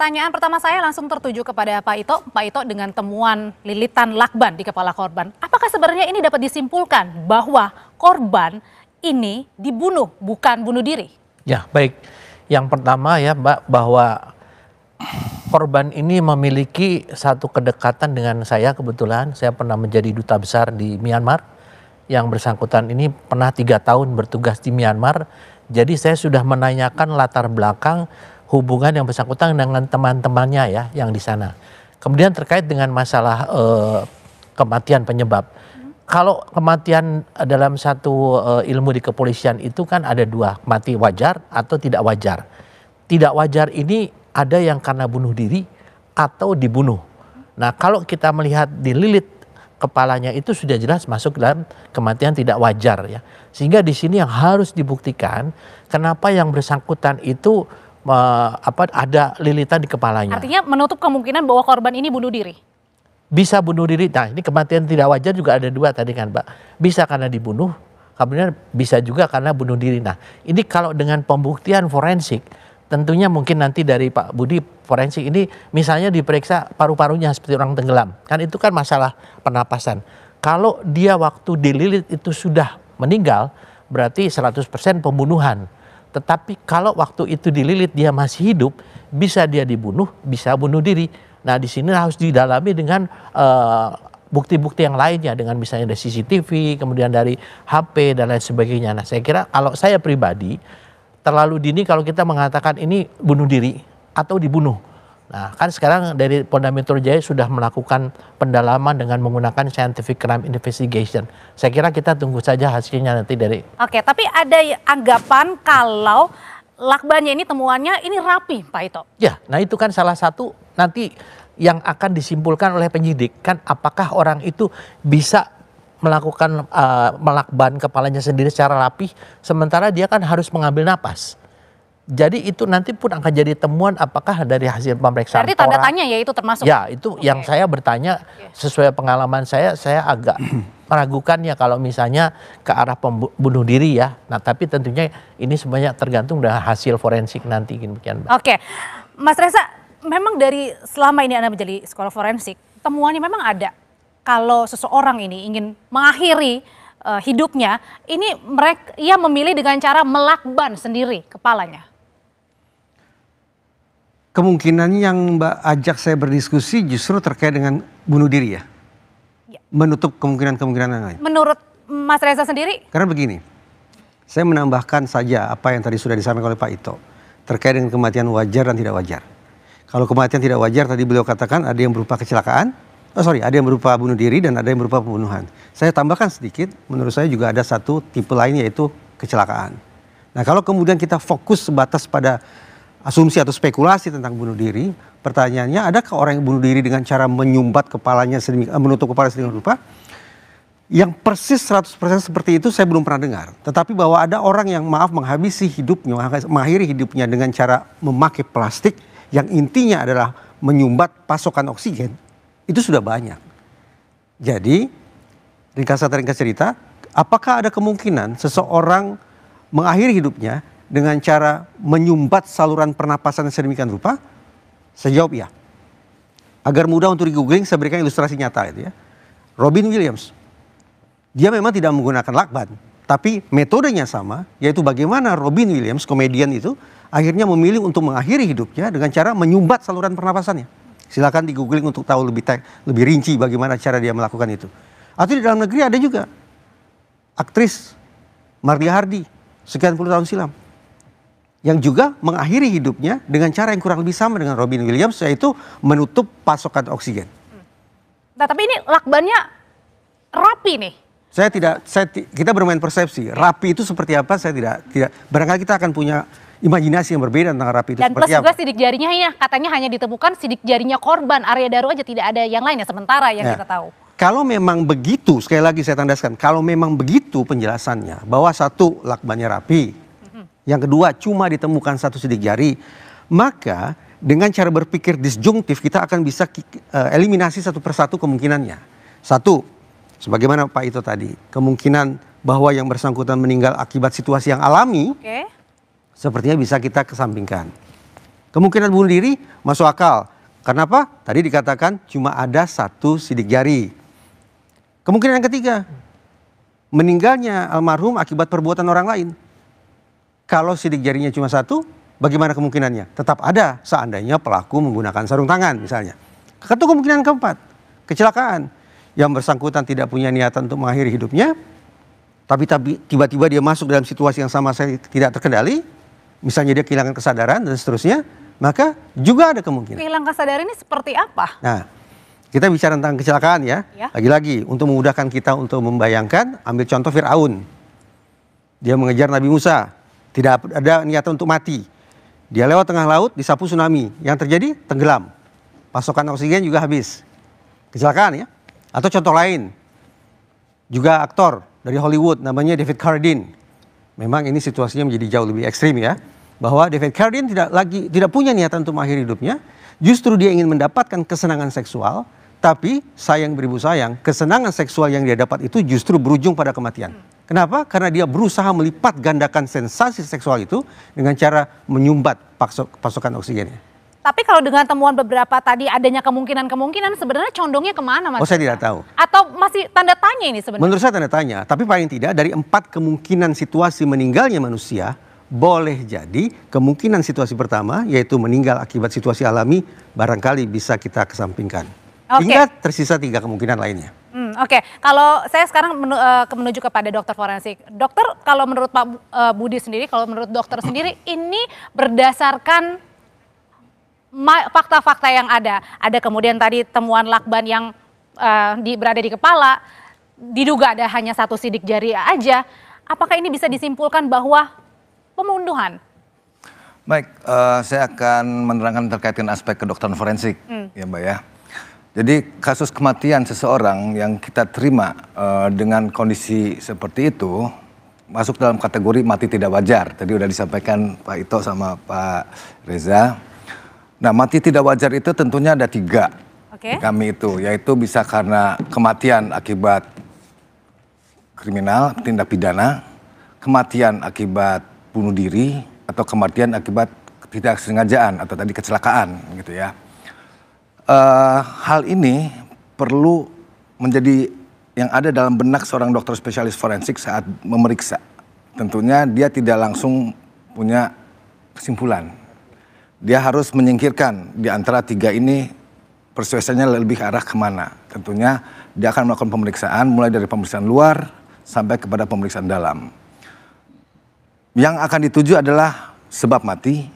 Pertanyaan pertama saya langsung tertuju kepada Pak Ito. Pak Ito, dengan temuan lilitan lakban di kepala korban, apakah sebenarnya ini dapat disimpulkan bahwa korban ini dibunuh, bukan bunuh diri? Ya, baik. Yang pertama ya Mbak, bahwa korban ini memiliki satu kedekatan dengan saya. Kebetulan saya pernah menjadi duta besar di Myanmar. Yang bersangkutan ini pernah 3 tahun bertugas di Myanmar. Jadi saya sudah menanyakan latar belakang hubungan yang bersangkutan dengan teman-temannya ya yang di sana. Kemudian terkait dengan masalah kematian penyebab. Kalau kematian dalam satu ilmu di kepolisian itu kan ada 2, mati wajar atau tidak wajar. Tidak wajar ini ada yang karena bunuh diri atau dibunuh. Nah, kalau kita melihat dililit kepalanya itu sudah jelas masuk dalam kematian tidak wajar ya. Sehingga di sini yang harus dibuktikan kenapa yang bersangkutan itu ada lilitan di kepalanya. Artinya menutup kemungkinan bahwa korban ini bunuh diri. Bisa bunuh diri. Nah, ini kematian tidak wajar juga ada 2 tadi kan, Mbak. Bisa karena dibunuh, kemudian bisa juga karena bunuh diri. Nah, ini kalau dengan pembuktian forensik, tentunya mungkin nanti dari Pak Budi forensik ini misalnya diperiksa paru-parunya seperti orang tenggelam. Kan itu kan masalah pernapasan. Kalau dia waktu dililit itu sudah meninggal, berarti 100% pembunuhan. Tetapi kalau waktu itu dililit dia masih hidup, bisa dia dibunuh, bisa bunuh diri. Nah, di sini harus didalami dengan bukti-bukti yang lainnya, dengan misalnya dari CCTV, kemudian dari HP dan lain sebagainya. Nah, saya kira kalau saya pribadi terlalu dini kalau kita mengatakan ini bunuh diri atau dibunuh. Nah, kan sekarang dari Polda Metro Jaya sudah melakukan pendalaman dengan menggunakan scientific crime investigation. Saya kira kita tunggu saja hasilnya nanti dari. Oke, tapi ada anggapan kalau lakbannya ini temuannya ini rapi, Pak Ito. Ya, nah itu kan salah satu nanti yang akan disimpulkan oleh penyidik. Kan apakah orang itu bisa melakukan melakban kepalanya sendiri secara rapih, sementara dia kan harus mengambil napas. Jadi itu nanti pun akan jadi temuan apakah dari hasil pemeriksaan. Berarti tanda tanya ya itu termasuk? Ya, itu yang saya bertanya sesuai pengalaman saya agak meragukan ya kalau misalnya ke arah pembunuh diri ya. Nah, tapi tentunya ini semuanya tergantung dari hasil forensik nanti. Demikian, Mbak. Oke, Mas Reza, memang dari selama ini Anda menjadi sekolah forensik, temuannya memang ada. Kalau seseorang ini ingin mengakhiri hidupnya, ini ia memilih dengan cara melakban sendiri kepalanya. Kemungkinan yang Mbak ajak saya berdiskusi justru terkait dengan bunuh diri ya? Menutup kemungkinan-kemungkinan yang lain. Menurut Mas Reza sendiri? Karena begini, saya menambahkan saja apa yang tadi sudah disampaikan oleh Pak Ito terkait dengan kematian wajar dan tidak wajar. Kalau kematian tidak wajar tadi beliau katakan ada yang berupa kecelakaan, ada yang berupa bunuh diri dan ada yang berupa pembunuhan. Saya tambahkan sedikit, menurut saya juga ada satu tipe lain yaitu kecelakaan. Nah, kalau kemudian kita fokus sebatas pada asumsi atau spekulasi tentang bunuh diri, pertanyaannya adakah orang yang bunuh diri dengan cara menyumbat kepalanya, menutup kepala sedemikian rupa? Yang persis 100% seperti itu saya belum pernah dengar. Tetapi bahwa ada orang yang mengakhiri hidupnya dengan cara memakai plastik yang intinya adalah menyumbat pasokan oksigen, itu sudah banyak. Jadi, ringkas cerita, apakah ada kemungkinan seseorang mengakhiri hidupnya dengan cara menyumbat saluran pernapasan sedemikian rupa? Saya jawab ya. Agar mudah untuk di-googling, saya berikan ilustrasi nyata itu ya. Robin Williams, dia memang tidak menggunakan lakban, tapi metodenya sama, yaitu bagaimana Robin Williams, komedian itu, akhirnya memilih untuk mengakhiri hidupnya dengan cara menyumbat saluran pernapasannya. Silakan di-googling untuk tahu lebih rinci bagaimana cara dia melakukan itu. Atau di dalam negeri ada juga aktris Marlia Hardy sekian puluh tahun silam yang juga mengakhiri hidupnya dengan cara yang kurang lebih sama dengan Robin Williams, yaitu menutup pasokan oksigen. Nah, tapi ini lakbannya rapi nih. Kita bermain persepsi. Rapi itu seperti apa? Saya tidak. Barangkali kita akan punya imajinasi yang berbeda tentang rapi itu dan seperti apa. Dan plus juga sidik jarinya katanya hanya ditemukan sidik jarinya korban, area daru aja, tidak ada yang lainnya sementara yang kita tahu. Kalau memang begitu, sekali lagi saya tandaskan, kalau memang begitu penjelasannya, bahwa satu lakbannya rapi, yang kedua cuma ditemukan satu sidik jari, maka dengan cara berpikir disjungtif kita akan bisa eliminasi satu persatu kemungkinannya. Satu, sebagaimana Pak Ito tadi, kemungkinan bahwa yang bersangkutan meninggal akibat situasi yang alami, sepertinya bisa kita kesampingkan. Kemungkinan bunuh diri masuk akal. Kenapa? Tadi dikatakan cuma ada 1 sidik jari. Kemungkinan yang ketiga, meninggalnya almarhum akibat perbuatan orang lain. Kalau sidik jarinya cuma 1, bagaimana kemungkinannya? Tetap ada seandainya pelaku menggunakan sarung tangan misalnya. Satu kemungkinan keempat, kecelakaan. Yang bersangkutan tidak punya niatan untuk mengakhiri hidupnya, tapi tiba-tiba dia masuk dalam situasi yang sama sekali tidak terkendali, misalnya dia kehilangan kesadaran dan seterusnya, maka juga ada kemungkinan. Kehilangan kesadaran ini seperti apa? Nah, kita bicara tentang kecelakaan ya. Lagi-lagi untuk memudahkan kita untuk membayangkan, ambil contoh Fir'aun. Dia mengejar Nabi Musa, tidak ada niatan untuk mati. Dia lewat tengah laut, disapu tsunami. Yang terjadi tenggelam. Pasokan oksigen juga habis. Kecelakaan ya. Atau contoh lain, juga aktor dari Hollywood namanya David Carradine. Memang ini situasinya menjadi jauh lebih ekstrim ya. Bahwa David Carradine tidak punya niatan untuk mengakhiri hidupnya, justru dia ingin mendapatkan kesenangan seksual, tapi sayang beribu sayang, kesenangan seksual yang dia dapat itu justru berujung pada kematian. Kenapa? Karena dia berusaha melipat gandakan sensasi seksual itu dengan cara menyumbat pasokan oksigennya. Tapi kalau dengan temuan beberapa tadi adanya kemungkinan sebenarnya condongnya kemana, Mas? Oh, saya tidak tahu. Atau masih tanda tanya ini sebenarnya? Menurut saya tanda tanya, tapi paling tidak dari 4 kemungkinan situasi meninggalnya manusia, boleh jadi kemungkinan situasi pertama yaitu meninggal akibat situasi alami barangkali bisa kita kesampingkan. Hingga tersisa 3 kemungkinan lainnya. Oke. Kalau saya sekarang menuju kepada dokter forensik. Dokter, kalau menurut Pak Budi sendiri, kalau menurut dokter sendiri, ini berdasarkan fakta-fakta yang ada kemudian tadi temuan lakban yang berada di kepala, diduga ada hanya 1 sidik jari aja. Apakah ini bisa disimpulkan bahwa pembunuhan? Baik, saya akan menerangkan terkait dengan aspek kedokteran forensik, ya Mbak ya. Jadi kasus kematian seseorang yang kita terima dengan kondisi seperti itu masuk dalam kategori mati tidak wajar. Tadi udah disampaikan Pak Ito sama Pak Reza. Nah, mati tidak wajar itu tentunya ada 3 di kami itu, yaitu bisa karena kematian akibat kriminal, tindak pidana, kematian akibat bunuh diri, atau kematian akibat ketidaksengajaan atau tadi kecelakaan gitu ya. Hal ini perlu menjadi yang ada dalam benak seorang dokter spesialis forensik saat memeriksa. Tentunya dia tidak langsung punya kesimpulan. Dia harus menyingkirkan di antara 3 ini persuasinya lebih arah kemana. Tentunya dia akan melakukan pemeriksaan mulai dari pemeriksaan luar sampai kepada pemeriksaan dalam. Yang akan dituju adalah sebab mati,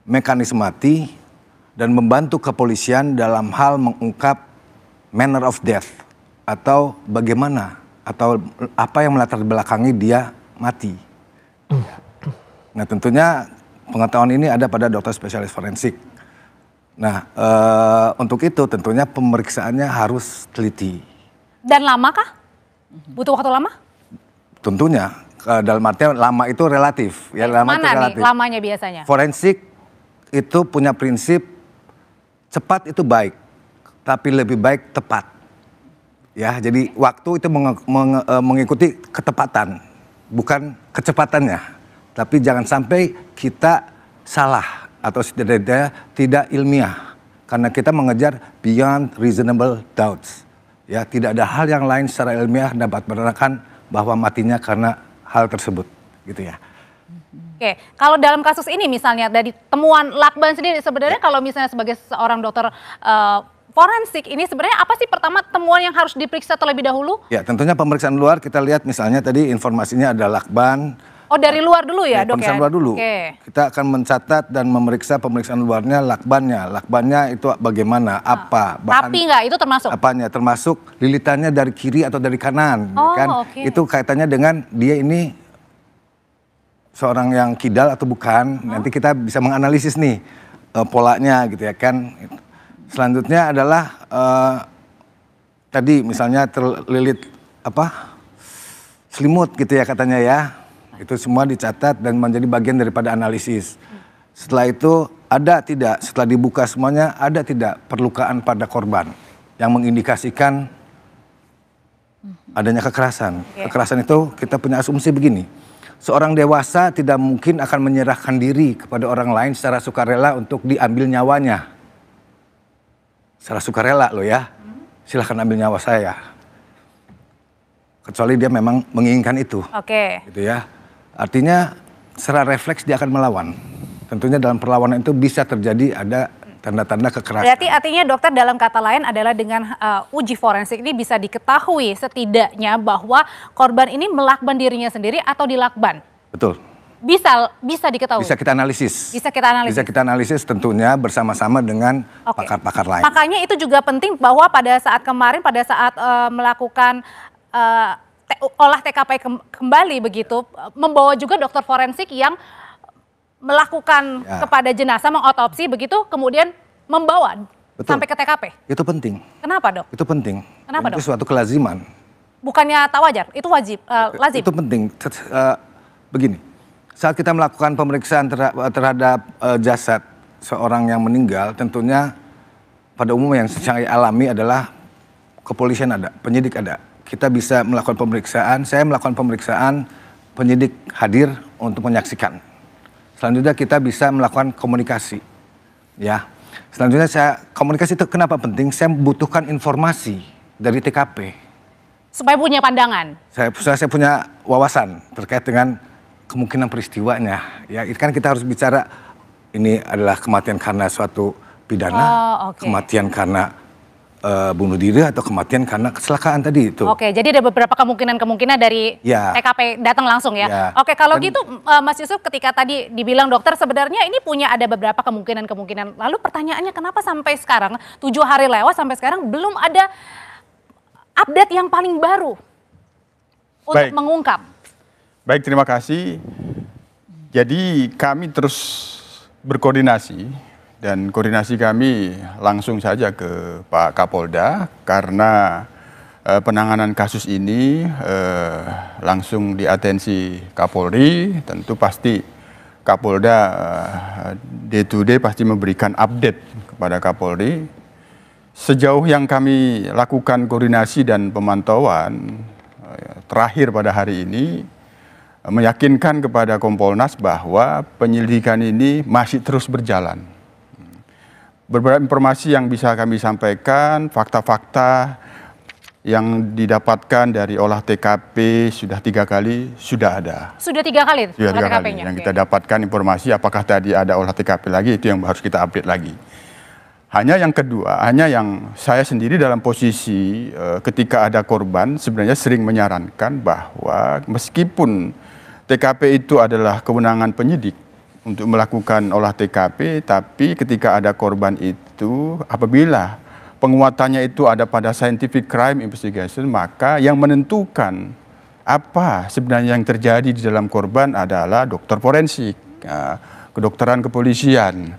mekanisme mati, dan membantu kepolisian dalam hal mengungkap manner of death atau bagaimana atau apa yang melatar belakangi dia mati. Nah, tentunya pengetahuan ini ada pada dokter spesialis forensik. Nah, untuk itu tentunya pemeriksaannya harus teliti. Dan lama kah? Butuh waktu lama? Tentunya, dalam artian lama itu relatif. Ya, lama mana itu relatif. Nih lamanya biasanya? Forensik itu punya prinsip cepat itu baik, tapi lebih baik tepat. Ya, jadi waktu itu mengikuti ketepatan, bukan kecepatannya. Tapi jangan sampai kita salah atau setidaknya tidak ilmiah. Karena kita mengejar beyond reasonable doubts. Ya, tidak ada hal yang lain secara ilmiah dapat menerangkan bahwa matinya karena hal tersebut. Gitu ya. Oke, kalau dalam kasus ini misalnya dari temuan lakban sendiri sebenarnya kalau misalnya sebagai seorang dokter forensik ini sebenarnya apa sih pertama temuan yang harus diperiksa terlebih dahulu? Ya, tentunya pemeriksaan luar kita lihat misalnya tadi informasinya ada lakban. Oh, dari luar dulu ya, Dok ya? Pemeriksaan luar dulu. Kita akan mencatat dan memeriksa pemeriksaan luarnya, lakbannya. Lakbannya itu bagaimana, apa. Tapi nggak, itu termasuk? Apanya, termasuk lilitannya dari kiri atau dari kanan. Oh, kan? Itu kaitannya dengan dia ini seorang yang kidal atau bukan. Nanti kita bisa menganalisis nih polanya gitu ya kan. Selanjutnya adalah tadi misalnya terlilit selimut gitu ya katanya ya. Itu semua dicatat dan menjadi bagian daripada analisis. Setelah itu ada tidak, setelah dibuka semuanya ada tidak perlukaan pada korban yang mengindikasikan adanya kekerasan. Kekerasan itu kita punya asumsi begini, seorang dewasa tidak mungkin akan menyerahkan diri kepada orang lain secara sukarela untuk diambil nyawanya. Secara sukarela loh ya, silahkan ambil nyawa saya. Kecuali dia memang menginginkan itu. Oke. Gitu ya. Artinya secara refleks dia akan melawan. Tentunya dalam perlawanan itu bisa terjadi ada tanda-tanda kekerasan. Berarti artinya dokter dalam kata lain adalah dengan uji forensik ini bisa diketahui setidaknya bahwa korban ini melakban dirinya sendiri atau dilakban. Betul. Bisa diketahui. Bisa kita analisis. Bisa kita analisis. Bisa kita analisis tentunya bersama-sama dengan pakar-pakar lain. Makanya itu juga penting bahwa pada saat kemarin pada saat melakukan olah TKP kembali begitu, membawa juga dokter forensik yang melakukan kepada jenazah, mengotopsi begitu, kemudian membawa sampai ke TKP. Itu penting. Kenapa dok? Itu penting. Kenapa dok? Itu suatu kelaziman. Bukannya tak wajar, itu wajib, lazim. Itu penting. Begini, saat kita melakukan pemeriksaan terhadap jasad seorang yang meninggal, tentunya pada umumnya yang secara alami adalah kepolisian ada, penyidik ada. Kita bisa melakukan pemeriksaan, saya melakukan pemeriksaan, penyidik hadir untuk menyaksikan. Selanjutnya kita bisa melakukan komunikasi, ya. Selanjutnya komunikasi itu kenapa penting? Saya membutuhkan informasi dari TKP. Supaya punya pandangan. Saya punya wawasan terkait dengan kemungkinan peristiwanya. Ya, itu kan kita harus bicara ini adalah kematian karena suatu pidana, kematian karena bunuh diri atau kematian karena kecelakaan tadi itu. Oke, jadi ada beberapa kemungkinan dari TKP datang langsung ya. Oke, kalau gitu Mas Yusuf ketika tadi dibilang dokter sebenarnya ini punya ada beberapa kemungkinan. Lalu pertanyaannya kenapa sampai sekarang 7 hari lewat sampai sekarang belum ada update yang paling baru untuk mengungkap? Baik, terima kasih. Jadi kami terus berkoordinasi. Dan koordinasi kami langsung saja ke Pak Kapolda karena penanganan kasus ini langsung diatensi Kapolri. Tentu pasti Kapolda day to day pasti memberikan update kepada Kapolri. Sejauh yang kami lakukan koordinasi dan pemantauan terakhir pada hari ini meyakinkan kepada Kompolnas bahwa penyelidikan ini masih terus berjalan. Beberapa informasi yang bisa kami sampaikan, fakta-fakta yang didapatkan dari olah TKP sudah 3 kali, sudah ada. Sudah 3 kali sudah olah 3 kali. Yang kita dapatkan informasi apakah tadi ada olah TKP lagi, itu yang harus kita update lagi. Hanya yang kedua, hanya yang saya sendiri dalam posisi ketika ada korban sebenarnya sering menyarankan bahwa meskipun TKP itu adalah kewenangan penyidik, untuk melakukan olah TKP, tapi ketika ada korban itu, apabila penguatannya itu ada pada scientific crime investigation, maka yang menentukan apa sebenarnya yang terjadi di dalam korban adalah dokter forensik, kedokteran kepolisian.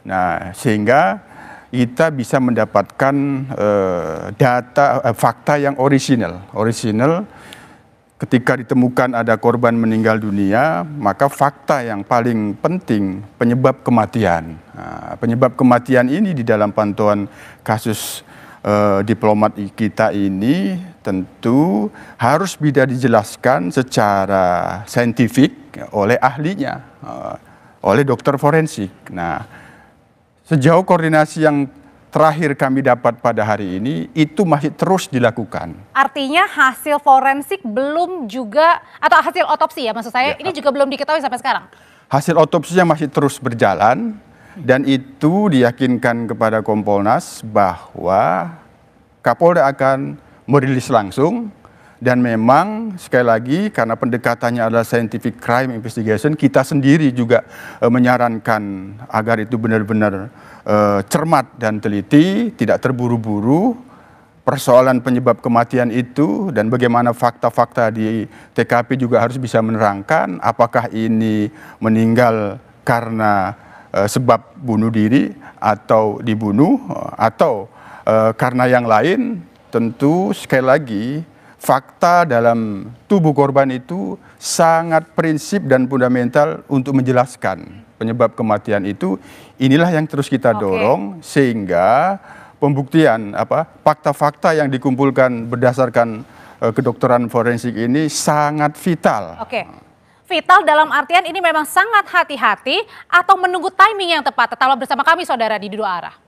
Nah, sehingga kita bisa mendapatkan fakta yang orisinal. Ketika ditemukan ada korban meninggal dunia, maka fakta yang paling penting penyebab kematian. Nah, penyebab kematian ini di dalam pantauan kasus diplomat kita ini tentu harus bisa dijelaskan secara saintifik oleh ahlinya, oleh dokter forensik. Nah, sejauh koordinasi yang terakhir kami dapat pada hari ini, itu masih terus dilakukan. Artinya hasil forensik belum juga, atau hasil otopsi ya maksud saya, ini juga belum diketahui sampai sekarang? Hasil otopsinya masih terus berjalan, dan itu diyakinkan kepada Kompolnas bahwa Kapolda akan merilis langsung, dan memang sekali lagi karena pendekatannya adalah scientific crime investigation, kita sendiri juga menyarankan agar itu benar-benar cermat dan teliti, tidak terburu-buru persoalan penyebab kematian itu, dan bagaimana fakta-fakta di TKP juga harus bisa menerangkan apakah ini meninggal karena sebab bunuh diri atau dibunuh atau karena yang lain. Tentu sekali lagi fakta dalam tubuh korban itu sangat prinsip dan fundamental untuk menjelaskan penyebab kematian itu. Inilah yang terus kita dorong sehingga pembuktian fakta-fakta yang dikumpulkan berdasarkan kedokteran forensik ini sangat vital. Oke. Vital dalam artian ini memang sangat hati-hati atau menunggu timing yang tepat. Tetaplah bersama kami saudara di Dua Arah.